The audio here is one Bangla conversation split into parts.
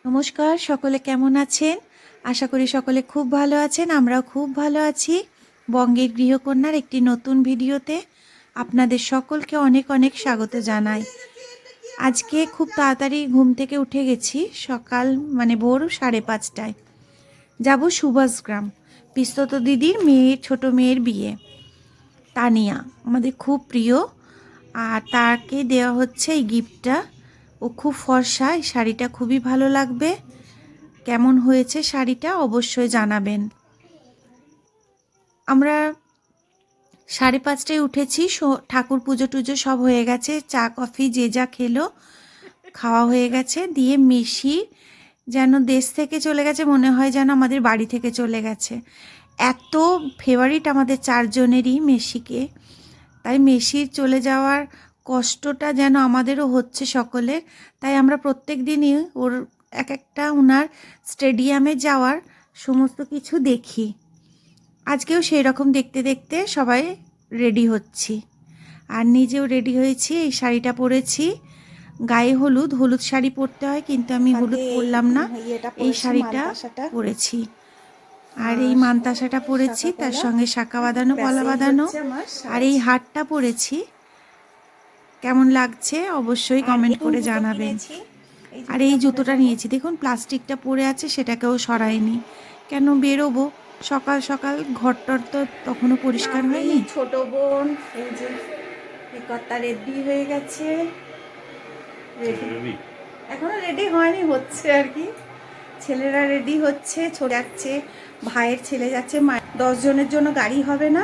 নমস্কার, সকলে কেমন আছেন? আশা করি সকলে খুব ভালো আছেন। আমরাও খুব ভালো আছি। বঙ্গের গৃহকন্যার একটি নতুন ভিডিওতে আপনাদের সকলকে অনেক অনেক স্বাগত জানাই। আজকে খুব তাড়াতাড়ি ঘুম থেকে উঠে গেছি, সকাল ভোর 5:30টায়। যাব সুভাষগ্রাম, পিস্তত দিদির ছোট মেয়ের বিয়ে। তানিয়া আমাদের খুব প্রিয়, আর তাকে দেওয়া হচ্ছে এই গিফটটা। ও খুব ফর্সা, এই শাড়িটা খুবই ভালো লাগবে। কেমন হয়েছে শাড়িটা অবশ্যই জানাবেন। আমরা 5:30টায় উঠেছি, ঠাকুর পুজো টুজো সব হয়ে গেছে, চা কফি যে যা খেলো খাওয়া হয়ে গেছে। দিয়ে মেশি যেন দেশ থেকে চলে গেছে, মনে হয় যেন আমাদের বাড়ি থেকে চলে গেছে। এত ফেভারিট আমাদের চারজনেরই মেশিকে, তাই মেশির চলে যাওয়ার কষ্টটা যেন আমাদেরও হচ্ছে সকলের। তাই আমরা প্রত্যেক দিনই ওর একটা ওনার স্টেডিয়ামে যাওয়ার সমস্ত কিছু দেখি। আজকেও সেই রকম দেখতে দেখতে সবাই রেডি হচ্ছি, আর নিজেও রেডি হয়েছি। এই শাড়িটা পরেছি, গায়ে হলুদ শাড়ি পরতে হয়, কিন্তু আমি হলুদ পরলাম না, এই শাড়িটা পরেছি। আর এই মানতাসাটা পরেছি, তার সঙ্গে শাঁখা বাঁধানো, পলা বাঁধানো, আর এই হারটা পরেছি। কেমন লাগছে অবশ্যই কমেন্ট করে জানাবেন। আর এই জুতোটা নিয়েছি, দেখুন প্লাস্টিকটা পড়ে আছে, সেটাকেও সরাইনি। কেন বেরোবো সকাল সকাল, ঘরটর তো তখনও পরিষ্কার হয়নি। ছোট বোন এই যে কর্তা রেডি হয়ে গেছে, এখনো রেডি হয়নি, হচ্ছে আর কি। ছেলেরা রেডি হচ্ছে, যাচ্ছে, ভাইয়ের ছেলে যাচ্ছে। 10 জনের জন্য গাড়ি হবে না,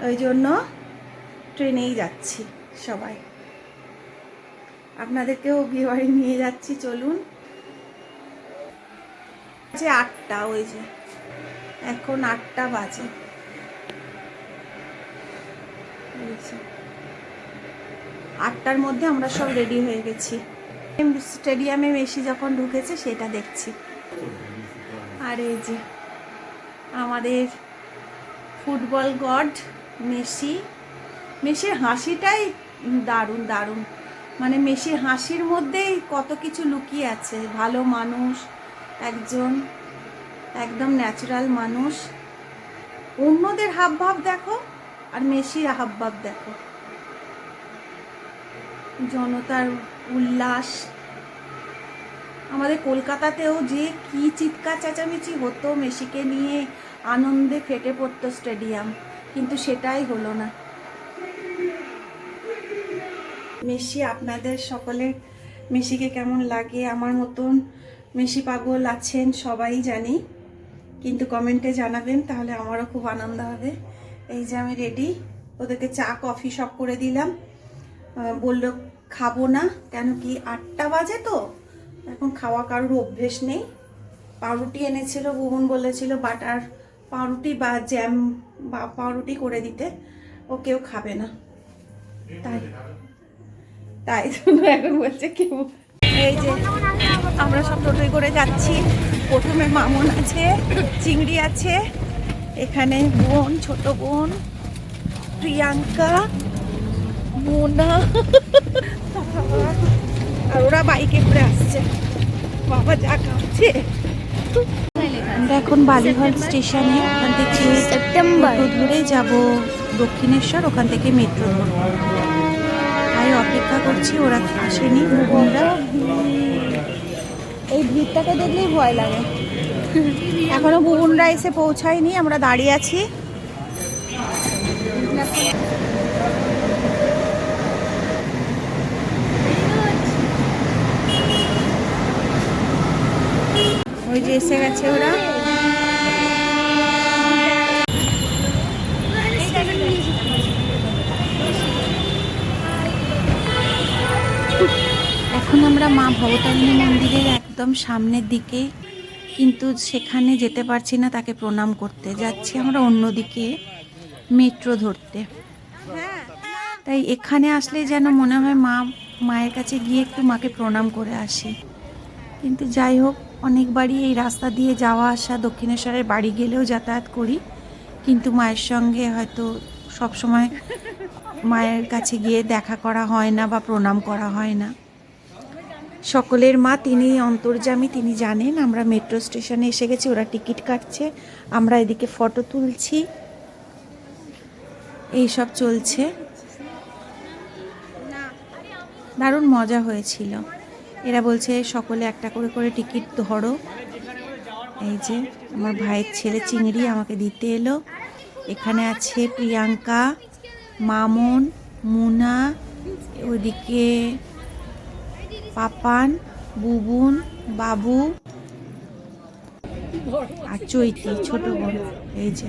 ওই জন্য ট্রেনেই যাচ্ছি সবাই। আপনাদেরকেও বিয়ে বাড়ি নিয়ে যাচ্ছি, চলুন। 8টা, ওই যে এখন 8টা বাজে। 8টার মধ্যে আমরা সব রেডি হয়ে গেছি। স্টেডিয়ামে মেসি যখন ঢুকেছে সেটা দেখছি। আর এই যে আমাদের ফুটবল গড মেসির হাসিটাই দারুণ দারুণ। মেসির হাসির মধ্যেই কত কিছু লুকিয়ে আছে। ভালো মানুষ, একদম ন্যাচারাল মানুষ। অন্যদের হাবভাব দেখো, আর মেসির হাবভাব দেখো, জনতার উল্লাস। আমাদের কলকাতাতেও যে কি চিৎকার চেঁচামেচি হতো মেসিকে নিয়ে, আনন্দে ফেটে পড়তো স্টেডিয়াম, কিন্তু সেটাই হলো না। মেসি, আপনাদের সকলের মেসিকে কেমন লাগে? আমার মতন মেসি পাগল আছেন সবাই জানি, কিন্তু কমেন্টে জানাবেন, তাহলে আমারও খুব আনন্দ হবে। এই যে আমি রেডি, ওদেরকে চা কফি সব করে দিলাম। বললো খাবো না, কেন কি 8টা বাজে তো, এখন খাওয়া কারোর অভ্যেস নেই। পাউরুটি এনেছিল, বুবন বলেছিল বাটার পাউরুটি বা জ্যাম বা পাউরুটি করে দিতে, ও কেউ খাবে না, তাই জন্য এখন বলছে কেউ। এই যে আমরা সব টোটোয় করে যাচ্ছি। প্রথমে মামুন আছে, চিংড়ি আছে, এখানে বোন, ছোট বোন, প্রিয়াঙ্কা, মোনা, আর ওরা বাইকে করে আসছে। বাবা যা কাঁপছে। এখন বালিহল স্টেশনে, ওখান থেকে সেপ্টেম্বর ধরে যাব দক্ষিণেশ্বর, ওখান থেকে মেট্রো ধরবো। তাই অপেক্ষা করছি, ওরা আসেনি। এই ভিড়টাকে দেখলেই ভয় লাগে। এখনো বুবুনরা এসে পৌঁছায়নি, আমরা দাঁড়িয়ে আছি। ওই যে এসে গেছে ওরা। এখন আমরা মা ভবতারিণী মন্দিরের একদম সামনের দিকে, কিন্তু সেখানে যেতে পারছি না, তাকে প্রণাম করতে যাচ্ছি আমরা অন্যদিকে মেট্রো ধরতে। তাই এখানে আসলে যেন মনে হয় মায়ের কাছে গিয়ে একটু মাকে প্রণাম করে আসি। কিন্তু যাই হোক, অনেকবারই এই রাস্তা দিয়ে যাওয়া আসা, দক্ষিণেশ্বরের বাড়ি গেলেও যাতায়াত করি, কিন্তু মায়ের সঙ্গে হয়তো সবসময় মায়ের কাছে গিয়ে দেখা করা হয় না বা প্রণাম করা হয় না। সকলের মা তিনি অন্তর্যামী, তিনি জানেন। আমরা মেট্রো স্টেশনে এসে গেছি, ওরা টিকিট কাটছে, আমরা এদিকে ফটো তুলছি, এই সব চলছে। দারুণ মজা হয়েছিল। এরা বলছে সকলে একটা করে করে টিকিট ধরো। এই যে আমার ভাইয়ের ছেলে চিংড়ি আমাকে দিতে এলো। এখানে আছে প্রিয়াঙ্কা, মামন, মুনা, ওইদিকে পাপান, বুবুন, বাবু আর চৈতি ছোট বোন। এই যে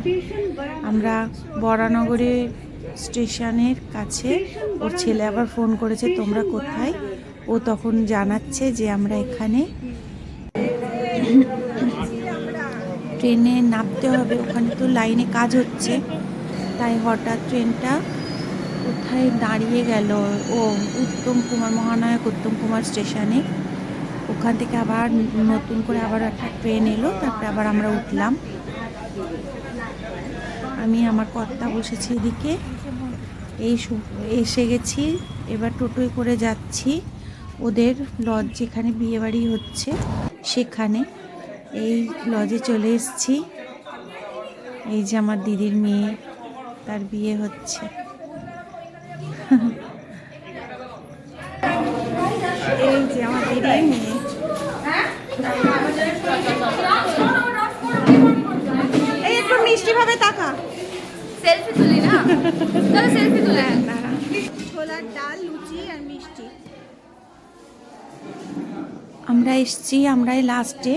আমরা বরানগরে স্টেশনের কাছে, ওর ছেলে আবার ফোন করেছে তোমরা কোথায়, ও তখন জানাচ্ছে যে আমরা এখানে। ট্রেনে নামতে হবে, ওখানে তো লাইনে কাজ হচ্ছে, তাই হঠাৎ ট্রেনটা কোথায় দাঁড়িয়ে গেল, ও উত্তম কুমার, মহানায়ক উত্তম কুমার স্টেশনে। ওখান থেকে আবার নতুন করে আবার একটা ট্রেন এলো, তারপরে আবার আমরা উঠলাম। আমি আমার কর্তা বসেছি এদিকে। এই এসে গেছি, এবার টোটোয় করে যাচ্ছি ওদের লজ যেখানে বিয়েবাড়ি হচ্ছে সেখানে। এই লজে চলে এসেছি। এই যে আমার দিদির মেয়ে, তার বিয়ে হচ্ছে। এই যে আমার দিদির মেয়ে। এই একটু মিষ্টি ভাবে তাকা, সেলফি তুলি না, চলো সেলফি তুলে। ছোলার ডাল, লুচি আর মিষ্টি। আমরা এসছি, আমরাই লাস্টে,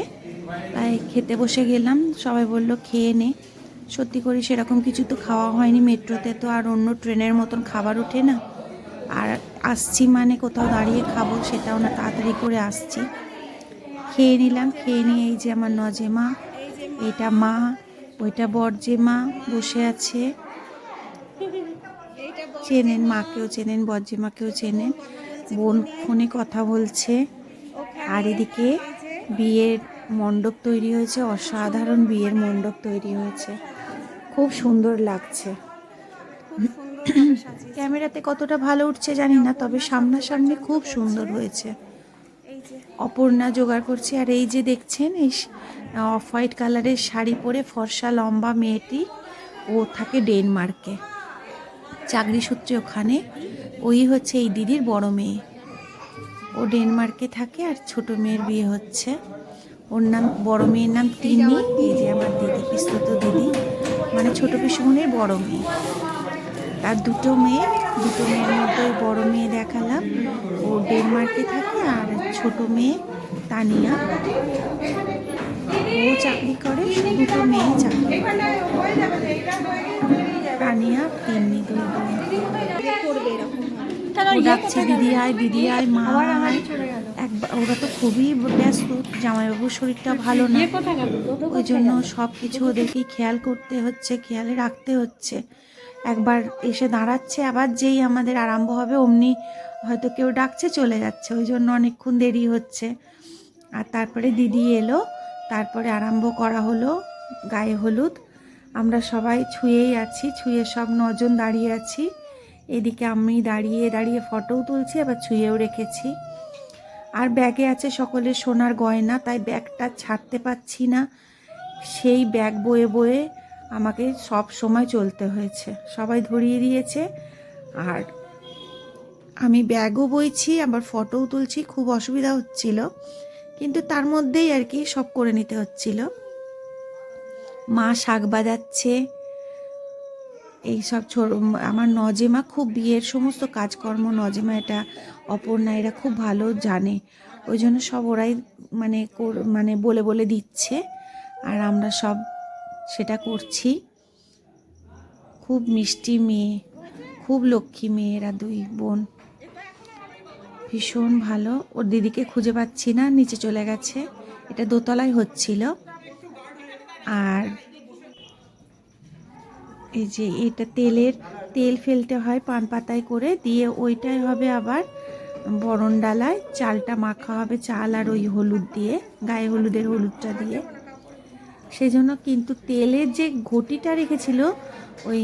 তাই খেতে বসে গেলাম। সবাই বলল খেয়ে নে। সত্যি করে সেরকম কিছু তো খাওয়া হয়নি, মেট্রোতে তো আর অন্য ট্রেনের মতন খাবার ওঠে না। আর আসছি মানে কোথাও দাঁড়িয়ে খাবো সেটাও না, তাড়াতাড়ি করে আসছি। খেয়ে নিলাম, খেয়ে নিয়ে এই যে আমার নজেমা, এটা মা, ওইটা বরজেমা বসে আছে। চেনেন, মাকেও চেনেন, বরজেমাকেও চেনেন। বোন ফোনে কথা বলছে। আর এদিকে বিয়ের মণ্ডপ তৈরি হয়েছে, অসাধারণ বিয়ের মণ্ডপ তৈরি হয়েছে, খুব সুন্দর লাগছে। ক্যামেরাতে কতটা ভালো উঠছে জানি না, তবে সামনাসামনি খুব সুন্দর হয়েছে। অপর্ণা জোগাড় করছে। আর এই যে দেখছেন, এই অফ হোয়াইট কালারের শাড়ি পরে ফর্সা লম্বা মেয়েটি, ও থাকে ডেনমার্কে, চাকরি সূত্রে ওখানে। ওই হচ্ছে এই দিদির বড় মেয়ে, ও ডেনমার্কে থাকে। আর ছোট মেয়ের বিয়ে হচ্ছে, ওর নাম, বড় মেয়ের নাম তিন্নি। এই যে আমার দিদি, পিস্তুত দিদি, মানে ছোট পিসুমনির বড় মেয়ে। তার দুটো মেয়ে, দুটো মেয়ের মধ্যে বড় মেয়ে দেখালাম, ও ডেনমার্কে থাকে। আর ছোট মেয়ে তানিয়া, ও চাকরি করে। দুটো মেয়ে চাকরি করে, তানিয়া তিন্নি, দুই বোন। ডাকছে দিদি আয়, দিদি আয়, মা আয়। একবার ওরা তো খুবই ব্যস্ত, জামাইবাবুর শরীরটা ভালো না, ওই জন্য সব কিছু ওদেরকেই খেয়াল করতে হচ্ছে, খেয়ালে রাখতে হচ্ছে। একবার এসে দাঁড়াচ্ছে, আবার যেই আমাদের আরম্ভ হবে অমনি হয়তো কেউ ডাকছে চলে যাচ্ছে, ওই জন্য অনেকক্ষণ দেরি হচ্ছে। আর তারপরে দিদি এলো, তারপরে আরম্ভ করা হলো গায়ে হলুদ। আমরা সবাই ছুঁয়েই আছি, ছুঁয়ে সব 9 জন দাঁড়িয়ে আছি। এদিকে আমি দাঁড়িয়ে দাঁড়িয়ে ফটোও তুলছি, আবার ছুঁয়েও রেখেছি। আর ব্যাগে আছে সকলের সোনার গয়না, তাই ব্যাগটা ছাড়তে পারছি না। সেই ব্যাগ বয়ে বয়ে আমাকে সব সময় চলতে হয়েছে, সবাই ধরিয়ে দিয়েছে। আর আমি ব্যাগও বইছি, আবার ফটোও তুলছি, খুব অসুবিধা হচ্ছিল, কিন্তু তার মধ্যেই আর কি সব করে নিতে হচ্ছিল। মা শাক বাজাচ্ছে, এইসব আমার নজেমা খুব বিয়ের সমস্ত কাজকর্ম, নজেমা এটা অপর্ণা এরা খুব ভালো জানে, ওই জন্য সব ওরাই মানে বলে বলে দিচ্ছে, আর আমরা সব সেটা করছি। খুব মিষ্টি মেয়ে, খুব লক্ষ্মী মেয়ে, এরা দুই বোন, ভীষণ ভালো। ওর দিদিকে খুঁজে পাচ্ছি না, নিচে চলে গেছে, এটা দোতলায় হচ্ছিল। আর এই যে এটা তেল ফেলতে হয় পান পাতায় করে, দিয়ে ওইটাই হবে আবার বরণ ডালায়, চালটা মাখা হবে, চাল আর ওই হলুদ দিয়ে, গায়ে হলুদের হলুদটা দিয়ে। সেজন্য কিন্তু তেলের যে ঘটিটা রেখেছিল, ওই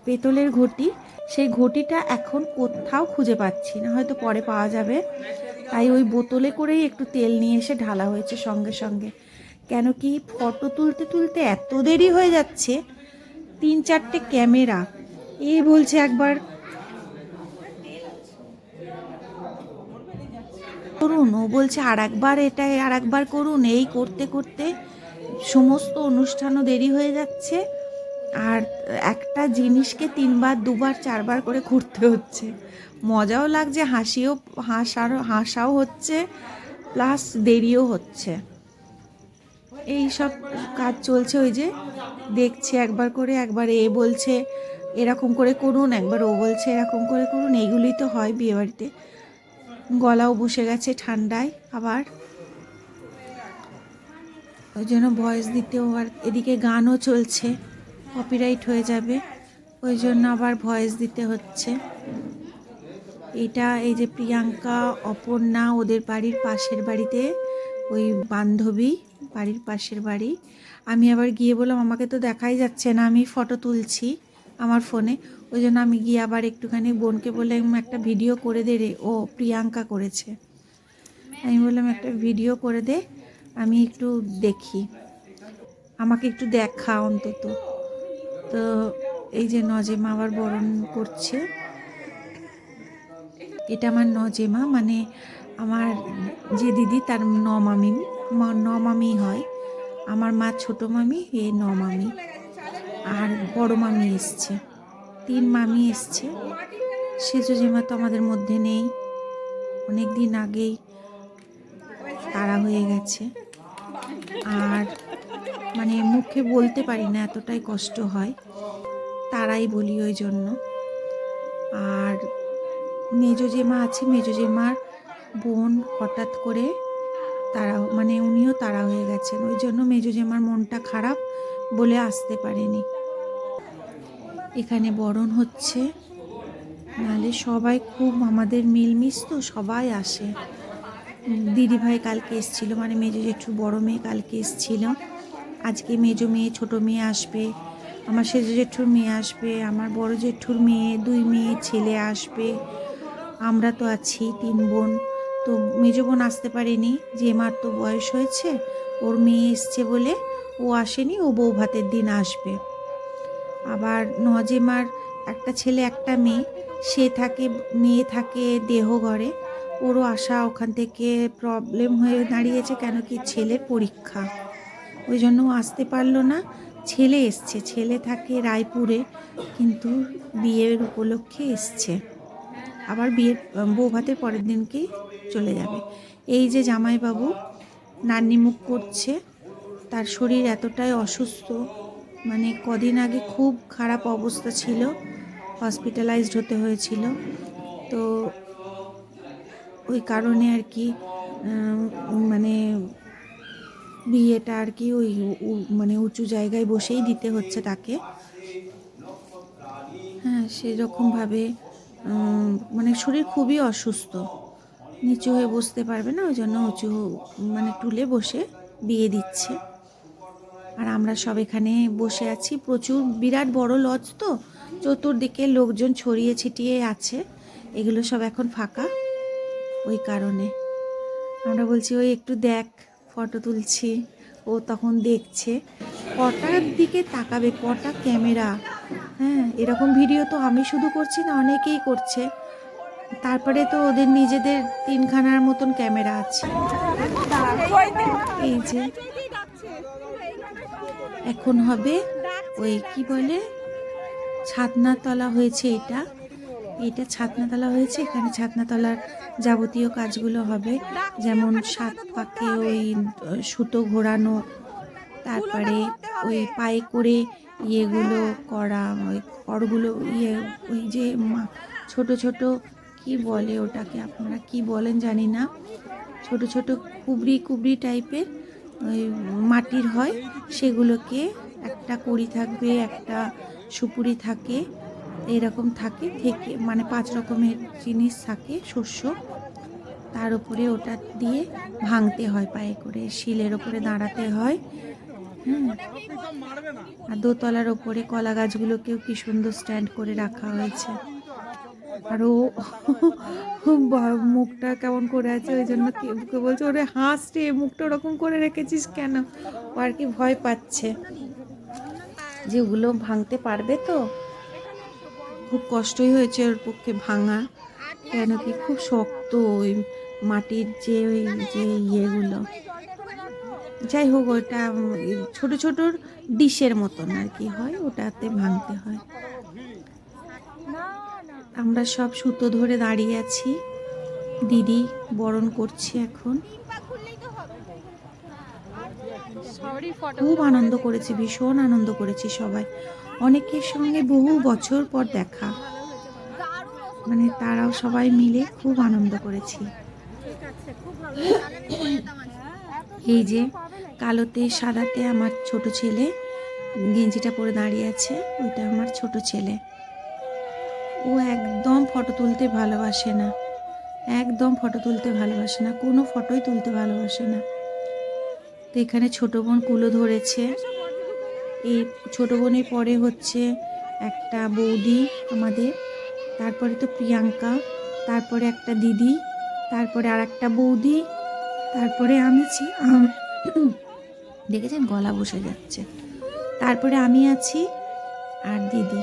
পেতলের ঘটি, সেই ঘটিটা এখন কোথাও খুঁজে পাচ্ছি না, হয়তো পরে পাওয়া যাবে। তাই ওই বোতলে করেই একটু তেল নিয়ে এসে ঢালা হয়েছে সঙ্গে সঙ্গে। কেন কি ফটো তুলতে তুলতে এত দেরি হয়ে যাচ্ছে, 3-4টে ক্যামেরা। এই বলছে একবার করুন, ও বলছে আর একবার, এটা আর একবার করুন। এই করতে করতে সমস্ত অনুষ্ঠানও দেরি হয়ে যাচ্ছে, আর একটা জিনিসকে 3বার 2বার 4বার করে করতে হচ্ছে। মজাও লাগছে, হাসাও হচ্ছে, প্লাস দেরিও হচ্ছে। এই সব কাজ চলছে। ওই যে দেখছে একবার করে, একবার এ বলছে এরকম করে করুন, একবার ও বলছে এরকম করে করুন। এইগুলোই তো হয় বিয়েবাড়িতে। গলাও বসে গেছে ঠান্ডায় আবার, ওই জন্য ভয়েস দিতেও, আর এদিকে গানও চলছে, কপিরাইট হয়ে যাবে, ওই জন্য আবার ভয়েস দিতে হচ্ছে। এটা এই যে প্রিয়াঙ্কা, অপর্ণা, ওদের বাড়ির পাশের বাড়িতে, ওই বান্ধবী বাড়ির পাশের বাড়ি। আমি আবার গিয়ে বললাম আমাকে তো দেখাই যাচ্ছে না, আমি ফটো তুলছি আমার ফোনে। ওই জন্য আমি গিয়ে আবার একটুখানি বোনকে বললাম একটা ভিডিও করে দে রে। ও প্রিয়াঙ্কা করেছে। আমি বললাম একটা ভিডিও করে দে, আমি একটু দেখি, আমাকে একটু দেখা অন্তত। তো এই যে নজেমা আবার বরণ করছে। এটা আমার নজেমা, মানে আমার যে দিদি তার নমামি হয়। আমার মা ছোট মামি, এ নমামি, আর বড় মামি এসছে। 3 মামি এসছে। সেজো জেমা তো আমাদের মধ্যে নেই, অনেক দিন আগেই তারা হয়ে গেছে। আর মানে মুখে বলতে পারি না, এতটাই কষ্ট হয়, তারাই বলি ওই জন্য। আর মেজো জেমা আছে, মেজো জেমার বোন হঠাৎ করে তারা, মানে উনিও তারা হয়ে গেছেন, ওই জন্য মেজো জেমার মনটা খারাপ বলে আসতে পারেনি। এখানে বরণ হচ্ছে, নাহলে সবাই খুব আমাদের মিলমিশ তো, সবাই আসে। দিদিভাই কালকে এসেছিলো, মানে মেজো জেঠুর বড় মেয়ে কালকে এসেছিল। আজকে মেজো মেয়ে, ছোট মেয়ে আসবে, আমার সেজো জেঠুর মেয়ে আসবে, আমার বড় জেঠুর মেয়ে, 2 মেয়ে ছেলে আসবে। আমরা তো আছি 3 বোন। তো মেজো বোন আসতে পারেনি, যে মার তো বয়স হয়েছে, ওর মেয়ে এসছে বলে ও আসেনি, ও বউ ভাতের দিন আসবে। আবার নজেমার একটা ছেলে একটা মেয়ে, মেয়ে থাকে দেহঘরে, ওরও আসা ওখান থেকে প্রবলেম হয়ে দাঁড়িয়েছে, কেন কি ছেলের পরীক্ষা, ওই জন্য ও আসতে পারলো না। ছেলে এসছে, ছেলে থাকে রায়পুরে, কিন্তু বিয়ের উপলক্ষে এসছে। আবার বিয়ের বউ ভাতের পরের দিনকেই চলে যাবে। এই যে জামাইবাবু নান্নিমুখ করছে, তার শরীর এতটাই অসুস্থ, মানে কদিন আগে খুব খারাপ অবস্থা ছিল, হসপিটালাইজড হতে হয়েছিল। তো ওই কারণে আর কি মানে বিয়েটা আর কি ওই মানে উঁচু জায়গায় বসেই দিতে হচ্ছে তাকে। হ্যাঁ, সেরকমভাবে মানে শরীর খুবই অসুস্থ, নিচু হয়ে বসতে পারবে না, ওই জন্য উঁচু মানে টুলে বসে বিয়ে দিচ্ছে। আর আমরা সব এখানে বসে আছি, প্রচুর বিরাট বড় লজ তো, চতুর্দিকে লোকজন ছড়িয়ে ছিটিয়ে আছে, এগুলো সব এখন ফাঁকা, ওই কারণে আমরা বলছি ওই একটু দেখ, ফটো তুলছি। ও তখন দেখছে কটার দিকে তাকাবে, কটা ক্যামেরা। হ্যাঁ, এরকম ভিডিও তো আমি শুধু করছি না, অনেকেই করছে। তারপরে তো ওদের নিজেদের 3খানার মতন ক্যামেরা আছে। এই যে এখন হবে ওই কি বলে ছাতনাতলা হয়েছে, এটা ছাতনাতলা হয়েছে। এখানে ছাতনাতলার যাবতীয় কাজগুলো হবে, যেমন 7 পাকে ওই সুতো ঘোরানো, তারপরে ওই পায়ে করে ইয়েগুলো করা, ওই করগুলো ওই যে ছোট ছোট কি বলে ওটাকে, আপনারা কি বলেন জানি না, ছোট ছোট কুবরি টাইপের ওই মাটির হয়, সেগুলোকে একটা কড়ি থাকবে, একটা সুপুরি থাকে, এরকম থাকে থেকে, মানে 5 রকমের জিনিস থাকে শস্য, তার উপরে ওটা দিয়ে ভাঙতে হয়, পায়ে করে শিলের ওপরে দাঁড়াতে হয়। আর দোতলার ওপরে কলা গাছগুলোকেও কি সুন্দর স্ট্যান্ড করে রাখা হয়েছে। আর ও মুখটা কেমন করে আছে, ওই জন্য ওকে বলছে ওরে হাস রে, মুখটা ওরকম করে রেখেছিস কেন। ও আর কি ভয় পাচ্ছে যে ওগুলো ভাঙতে পারবে, তো খুব কষ্টই হয়েছে ওর পক্ষে ভাঙা, কেন কি খুব শক্ত ওই মাটির যে ওই যে ইয়েগুলো। যাই হোক, ওটা ছোট ছোট ডিশের মতন আর কি হয়, ওটাতে ভাঙতে হয়। আমরা সব সুতো ধরে দাঁড়িয়ে আছি, দিদি বরণ করছে এখন। খুব আনন্দ করেছি, ভীষণ আনন্দ করেছি সবাই, অনেকের সঙ্গে বহু বছর পর দেখা, মানে তারাও সবাই মিলে খুব আনন্দ করেছি। এই যে কালোতে সাদাতে আমার ছোট ছেলে গেঞ্জিটা পরে দাঁড়িয়ে আছে, ওইটা আমার ছোট ছেলে। ও একদম ফটো তুলতে ভালোবাসে না, একদম ফটো তুলতে ভালোবাসে না, কোনো ফটোই তুলতে ভালোবাসে না। তো এখানে ছোট বোন কুলো ধরেছে, এই ছোট বোনের পরে হচ্ছে একটা বৌদি আমাদের, তারপরে তো প্রিয়াঙ্কা, তারপরে একটা দিদি, তারপরে আর একটা বৌদি, তারপরে আমি দেখেছেন গলা বসে যাচ্ছে, তারপরে আমি আছি আর দিদি,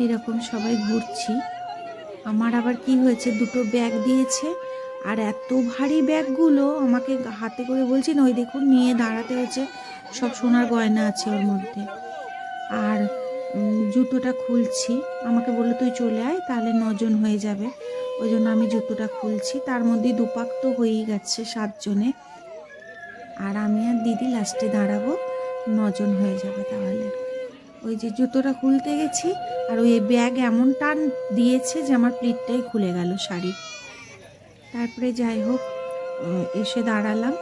এরকম সবাই ঘুরছি। আমার আবার কি হয়েছে, দুটো ব্যাগ দিয়েছে, আর এত ভারী ব্যাগগুলো আমাকে হাতে করে বলছি না, ওই দেখুন নিয়ে দাঁড়াতে হচ্ছে, সব সোনার গয়না আছে ওর মধ্যে। আর জুতোটা খুলছি, আমাকে বললো তুই চলে আয়, তাহলে 9 জন হয়ে যাবে, ওই জন্য আমি জুতোটা খুলছি। তার মধ্যে দুপাক তো হয়েই গেছে 7 জনে, আর আমি আর দিদি লাস্টে দাঁড়াবো, 9 জন হয়ে যাবে তাহলে। ওই যে জুতোটা খুলতে গেছি, আর ওই ব্যাগ এমন টান দিয়েছে যে আমার প্লিটটাই খুলে গেল শাড়ি। তারপরে যাই হোক এসে দাঁড়ালাম।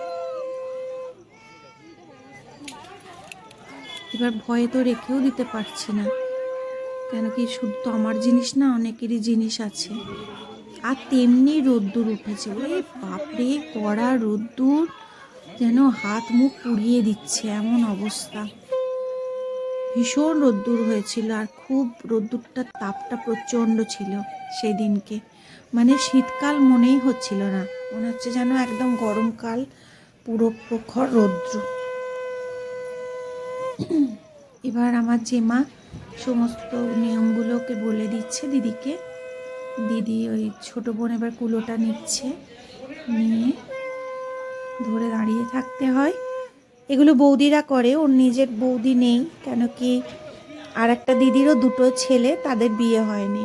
এবার ভয়ে তো রেখেও দিতে পারছি না, কেন কি শুধু তো আমার জিনিস না, অনেকেরই জিনিস আছে। আর তেমনি রোদ্দুর উঠেছে, ওরে বাপরে কড়া রোদ্দুর, যেন হাত মুখ পুড়িয়ে দিচ্ছে এমন অবস্থা। ভীষণ রোদ্দুর হয়েছিল, আর খুব রোদ্দুরটার তাপটা প্রচণ্ড ছিল সেই দিনকে, মানে শীতকাল মনেই হচ্ছিল না, মনে হচ্ছে যেন একদম গরমকাল, পুরো প্রখর রৌদ্র। এবার আমার জেমা সমস্ত নিয়মগুলোকে বলে দিচ্ছে দিদিকে, দিদি ওই ছোট বোন এবার কুলোটা নিচ্ছে, নিয়ে ধরে দাঁড়িয়ে থাকতে হয়। এগুলো বৌদিরা করে, ওর নিজের বৌদি নেই, কেন কি আর একটা দিদিরও 2টো ছেলে, তাদের বিয়ে হয়নি,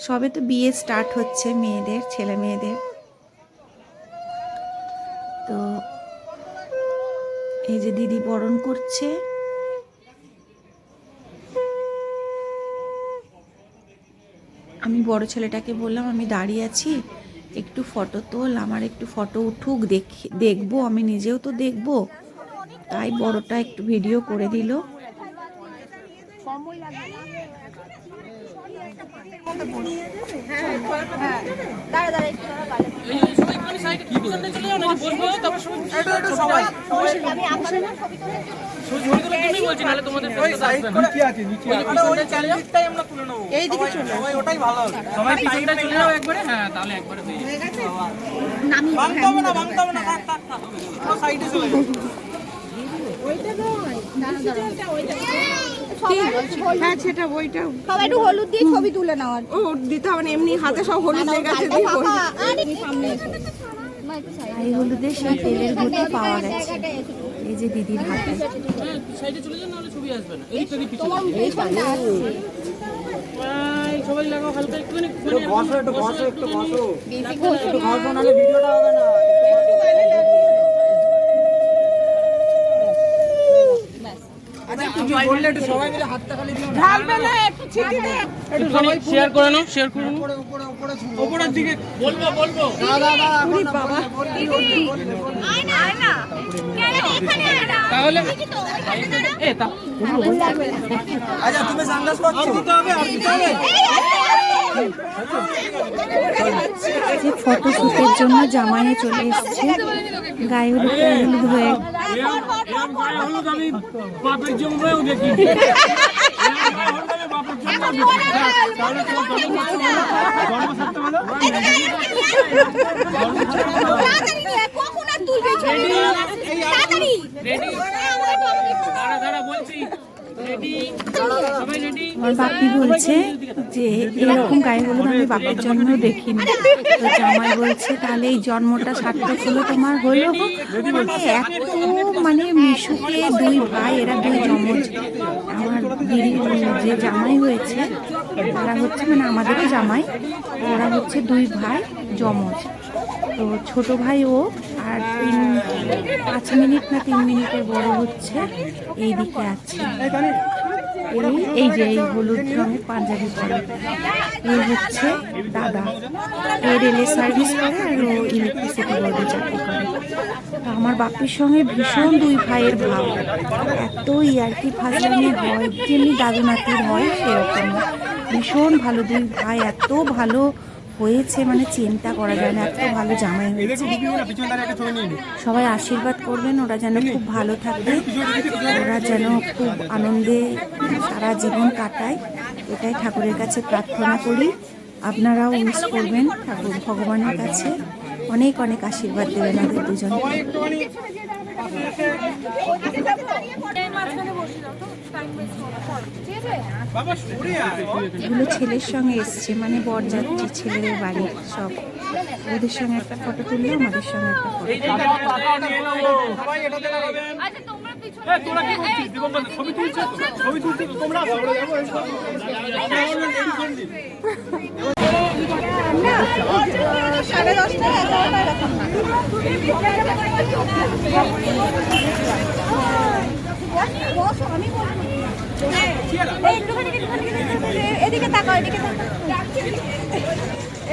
সবে তো বিয়ে স্টার্ট হচ্ছে মেয়েদের, ছেলে মেয়েদের। তো এই যে দিদি বরণ করছে, আমি বড় ছেলেটাকে বললাম আমি দাঁড়িয়ে আছি, একটু ফটো তোল, আমার একটু ফটো উঠুক, দেখবো, আমি নিজেও তো দেখবো, তাই বড়টা একটু ভিডিও করে দিল। হ্যাঁ সেটা ওইটা সবাই একটু হলুদ দিয়ে ছবি তুলে নাও, আর ও দিতে হবে না, এমনি হাতে সব হলুদ লেগে গেছে। এই হলুদে সেই তেলের গুঁড়ো পাওয়া গেছে, এই যে দিদির হাতে। সবাই লাগাও হালকা একটুখানি, বসো একটু, বসো একটু, বসো একটু, বসো নাহলে ভিডিওটা হবে না। বললে একটু সবাই মিলে হাতটা খালি দিও, ঢালবে না, একটু ছিটি দে, একটু সবাই শেয়ার করে নাও, শেয়ার করে নাও, উপরে উপরে উপরে উপরের দিকে বলবো দাদা এখন বাবা আয় না কেন এখানে আয় না, তাহলে এ তা আচ্ছা তুমি সানগ্লাস পরছো, আর দিতে হবে, আর দিতে হবে। যে ফটোশুটের জন্য জামাইয়ে চলে এসেছে, গায়ে হলুদ হয়ে। আমি বাপের জন্মেও দেখি আমার বাপি বলছে যে এরকম গায়ে হলুদ আমি বাপের জন্মেও দেখিনি। তো জামাই বলছে তাহলে এই জন্মটা সার্থক হলো তোমার, হলো। মানে এত মানে মিশুকে দুই ভাই, এরা দুই যমজ। আমার দিদি যে জামাই হয়েছে তারা হচ্ছে মানে আমাদেরও জামাই, ওরা হচ্ছে দুই ভাই যমজ। তো ছোট ভাই ও, আর 5 মিনিট না 3 মিনিটের বড় হচ্ছে এই দিকে আছে। এই যে এই হলুদ রঙের পাঞ্জাবি পরে এই হচ্ছে দাদা, এই রেলের সার্ভিস করে আর ও ইলেকট্রিসিটি বোর্ডে চাকরি করে। তো আমার বাপির সঙ্গে ভীষণ দুই ভাইয়ের ভাব, এত ইয়ার্কি ফাজলামি হয় যেমনি দাদু নাতির হয় সেরকম, ভীষণ ভালো দুই ভাই, এত ভালো হয়েছে মানে চিন্তা করা যায় না, এত ভালো জামাই হয়েছে। সবাই আশীর্বাদ করবেন ওরা যেন খুব ভালো থাকে, ওরা যেন খুব আনন্দে সারা জীবন কাটায়, এটাই ঠাকুরের কাছে প্রার্থনা করি। আপনারাও উইশ করবেন ঠাকুর ভগবানের কাছে, অনেক অনেক আশীর্বাদ দেবেন ওদের দুজনকে। এগুলো ছেলের সঙ্গে এসছে, মানে বরযাত্রী ছেলেদের বাড়ি সব, ওদের সঙ্গে একটা ফটো তুললো, আমাদের সঙ্গে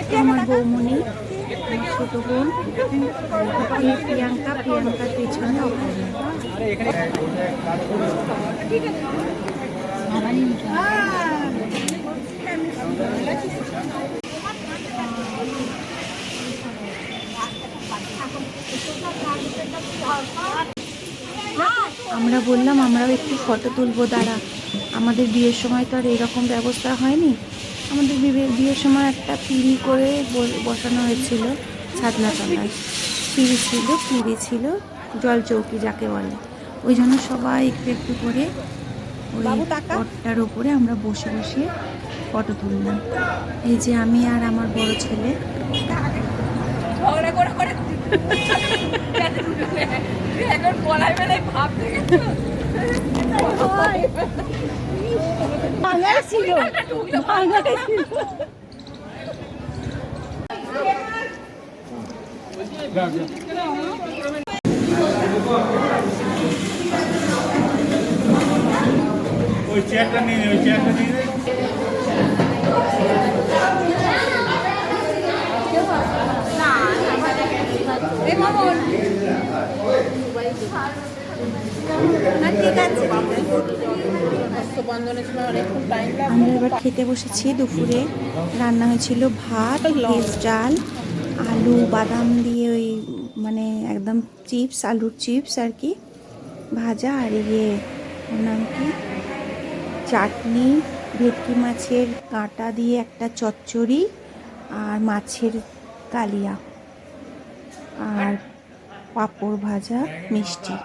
একটা আমার বৌমনি, ছোট বোন প্রিয়াঙ্কা, প্রিয়াঙ্কার পেছনে আমরা বললাম আমরাও একটু ফটো তুলবো, দাঁড়া। আমাদের বিয়ের সময় তো আর এরকম ব্যবস্থা হয়নি, আমাদের বিয়ের সময় একটা পিঁড়ি করে বসানো হয়েছিল ছাদনা তলায়, পিঁড়ি ছিল জল চৌকি যাকে বলে, ওই জন্য সবাই একটু একটু করে ওই পটটার ওপরে আমরা বসে বসে ফটো তুললাম। এই যে আমি আর আমার বড় ছেলে। ওই চেয়ারটা নিয়ে ওই চেয়ারটা নিয়ে আমরা এবার খেতে বসেছি। দুপুরে রান্না হয়েছিল ভাত, ভেজ ডাল, আলু বাদাম দিয়ে ওই মানে একদম চিপস, আলুর চিপস আর কি ভাজা, আর ওর নাম কি চাটনি, ভেটকি মাছের কাঁটা দিয়ে একটা চচ্চড়ি, আর মাছের কালিয়া, আর পাঁপড় ভাজা, মিষ্টি।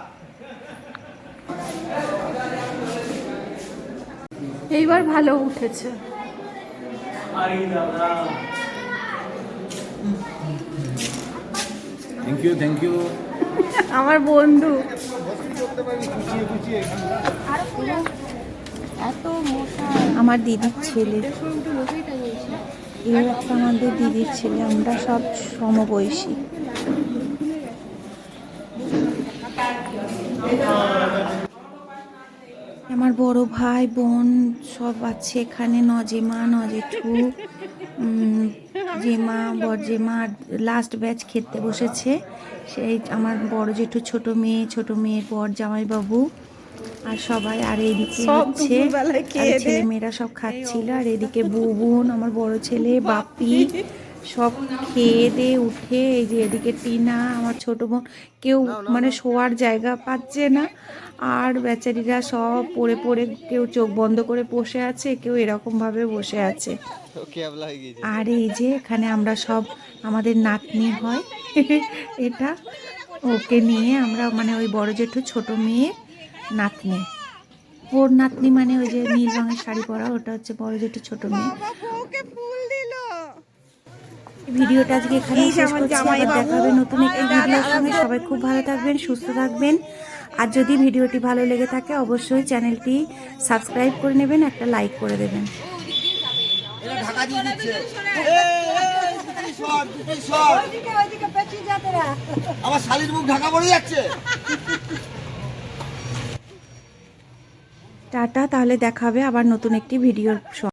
এইবার ভালো উঠেছে। থ্যাংক ইউ আমার বন্ধু এত মোটা, আমার দিদির ছেলে, এই একটা আমাদের দিদির ছেলে, আমরা সব সমবয়সী। আমার বড় ভাই বোন সব আছে এখানে, নজেমা, নজেঠু, জেমা, বড়জেমা, লাস্ট ব্যাচ খেতে বসেছে সেই আমার বড় জেঠু ছোট মেয়ের বর জামাইবাবু, আর সবাই, আর এইদিকে হচ্ছে আর ছেলেমেয়েরা সব খাচ্ছিল, আর এদিকে বুবুন, আমার বড় ছেলে, বাপি সব খেয়ে দিয়ে উঠে, এই যে এদিকে টিনা, আমার ছোট বোন, কেউ মানে শোয়ার জায়গা পাচ্ছে না, আর বেচারিরা সব পড়ে পড়ে কেউ চোখ বন্ধ করে বসে আছে, কেউ এরকমভাবে বসে আছে। আর এই যে এখানে আমরা সব, আমাদের নাতনি হয় এটা, ওকে নিয়ে আমরা মানে ওই বড় জেঠু ছোট মেয়ে নাতনি, ওর নাতনি মানে ওই যে নীল রঙের শাড়ি পরা, ওটা হচ্ছে বড় জেঠু ছোট মেয়ে। ভিডিওটা আজকে এখানেই শেষ করছি, আবার দেখা হবে নতুন একটি ভিডিওর সঙ্গে। সবাই খুব ভালো থাকবেন, সুস্থ থাকবেন, আর যদি ভিডিওটি ভালো লেগে থাকে অবশ্যই চ্যানেলটি সাবস্ক্রাইব করে নেবেন, একটা লাইক করে দেবেন। ঢাকা দিয়ে দিচ্ছে আমার শালির মুখ ঢাকা পড়ে যাচ্ছে। টাটা, তাহলে দেখা হবে আবার নতুন একটি ভিডিওর সঙ্গে।